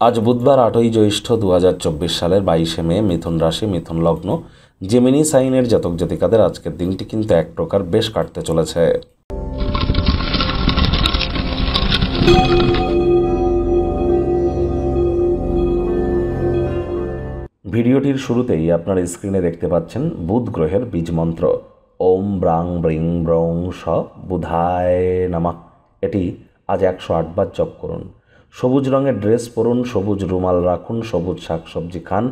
আজ বুধবার 8ই জ্যৈষ্ঠ 2024 সালের 22শে মে, মিথুন রাশি, মিথুন লগ্ন, জেমিনি সাইনের জাতক জাতিকাদের আজকের দিনটি কিন্তু এক প্রকার বেশ কাটতে চলেছে। ভিডিওটির শুরুতেই আপনার স্ক্রিনে দেখতে পাচ্ছেন বুধ গ্রহের বীজ মন্ত্র ওম ব্রাং ব্রিং ব্রং স বুধায় নমঃ। এটি আজ 108 বার জপ করুন। সবুজ রঙের ড্রেস পরুন, সবুজ রুমাল রাখুন, সবুজ শাকসবজি খান,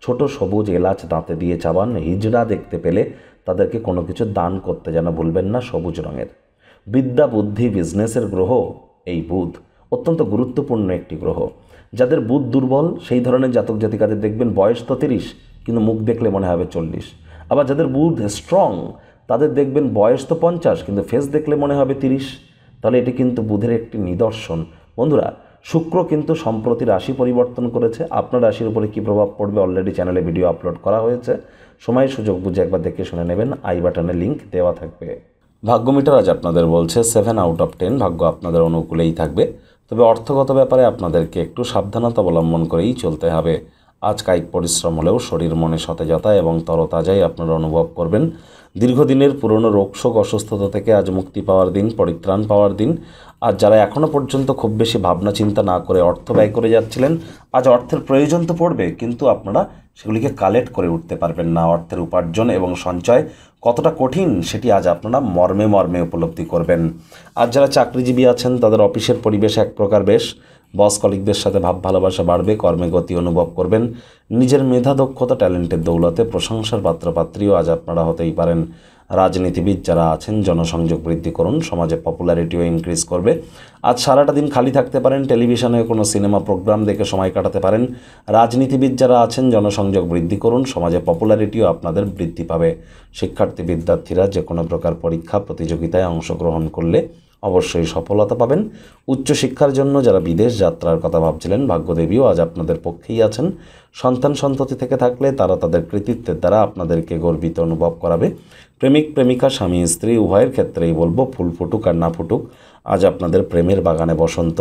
ছোট সবুজ এলাচ দাঁতে দিয়ে চাবান। হিজড়া দেখতে পেলে তাদেরকে কোনো কিছু দান করতে যেন ভুলবেন না। সবুজ রঙের বিদ্যা, বুদ্ধি, বিজনেসের গ্রহ এই বুধ অত্যন্ত গুরুত্বপূর্ণ একটি গ্রহ। যাদের বুধ দুর্বল সেই ধরনের জাতক জাতিকাদের দেখবেন বয়স তো 30 কিন্তু মুখ দেখলে মনে হবে 40। আবার যাদের বুধ স্ট্রং তাদের দেখবেন বয়স তো 50 কিন্তু ফেস দেখলে মনে হবে 30। তাহলে এটি কিন্তু বুধের একটি নিদর্শন। বন্ধুরা, শুক্র কিন্তু সম্প্রতি রাশি পরিবর্তন করেছে। আপনার রাশির উপরে কী প্রভাব পড়বে অলরেডি চ্যানেলে ভিডিও আপলোড করা হয়েছে, সময় সুযোগ বুঝে একবার দেখে শুনে নেবেন। আই বাটনে লিঙ্ক দেওয়া থাকবে। ভাগ্য মিটার আজ আপনাদের বলছে 7 আউট অফ 10, ভাগ্য আপনাদের অনুকূলেই থাকবে। তবে অর্থগত ব্যাপারে আপনাদেরকে একটু সাবধানতা অবলম্বন করেই চলতে হবে। আজ কায়িক পরিশ্রম হলেও শরীর মনে সতেজতা এবং তরতাজাই আপনারা অনুভব করবেন। দীর্ঘদিনের পুরনো রোগশোক অসুস্থতা থেকে আজ মুক্তি পাওয়ার দিন, পরিত্রাণ পাওয়ার দিন। আর যারা এখনও পর্যন্ত খুব বেশি ভাবনা চিন্তা না করে অর্থ ব্যয় করে যাচ্ছিলেন, আজ অর্থের প্রয়োজন তো পড়বে কিন্তু আপনারা সেগুলিকে কালেক্ট করে উঠতে পারবেন না। অর্থের উপার্জন এবং সঞ্চয় কতটা কঠিন সেটি আজ আপনারা মর্মে মর্মে উপলব্ধি করবেন। আর যারা চাকরিজীবী আছেন তাদের অফিসের পরিবেশ এক প্রকার বেশ, বস কলিগদের সাথে ভাব ভালোবাসা বাড়বে, কর্মে গতি অনুভব করবেন। নিজের মেধা, দক্ষতা, ট্যালেন্টের দৌলতে প্রশংসার পাত্রপাত্রীও আজ আপনারা হতেই পারেন। রাজনীতিবিদ যারা আছেন জনসংযোগ বৃদ্ধি করুন, সমাজে পপুলারিটিও ইনক্রিজ করবে। আজ সারাটা দিন খালি থাকতে পারেন, টেলিভিশনে কোনো সিনেমা প্রোগ্রাম দেখে সময় কাটাতে পারেন। রাজনীতিবিদ যারা আছেন জনসংযোগ বৃদ্ধি করুন, সমাজে পপুলারিটিও আপনাদের বৃদ্ধি পাবে। শিক্ষার্থী বিদ্যার্থীরা যে কোনো প্রকার পরীক্ষা প্রতিযোগিতায় অংশগ্রহণ করলে অবশ্যই সফলতা পাবেন। উচ্চশিক্ষার জন্য যারা বিদেশ যাত্রার কথা ভাবছিলেন, ভাগ্যদেবীও আজ আপনাদের পক্ষেই আছেন। সন্তান সন্ততি থেকে থাকলে তারা তাদের কৃতিত্বের দ্বারা আপনাদেরকে গর্বিত অনুভব করাবে। প্রেমিক প্রেমিকা, স্বামী স্ত্রী উভয়ের ক্ষেত্রেই বলবো ফুল ফুটুক আর না ফুটুক, আজ আপনাদের প্রেমের বাগানে বসন্ত।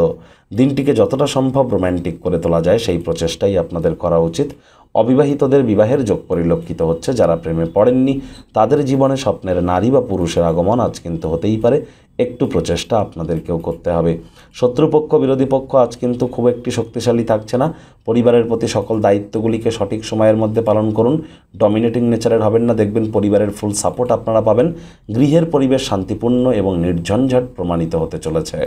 দিনটিকে যতটা সম্ভব রোম্যান্টিক করে তোলা যায় সেই প্রচেষ্টাই আপনাদের করা উচিত। অবিবাহিতদের বিবাহের যোগ পরিলক্ষিত হচ্ছে। যারা প্রেমে পড়েননি তাদের জীবনে স্বপ্নের নারী বা পুরুষের আগমন আজ কিন্তু হতেই পারে। একটু প্রচেষ্টা আপনাদেরকেও করতে হবে। শত্রুপক্ষ, বিরোধী পক্ষ আজ কিন্তু খুব একটি শক্তিশালী থাকছে না। পরিবারের প্রতি সকল দায়িত্বগুলিকে সঠিক সময়ের মধ্যে পালন করুন। ডমিনেটিং নেচারের হবেন না, দেখবেন পরিবারের ফুল সাপোর্ট আপনারা পাবেন। গৃহের পরিবেশ শান্তিপূর্ণ এবং নির্ঝঞ্ঝাট প্রমাণিত হতে চলেছে।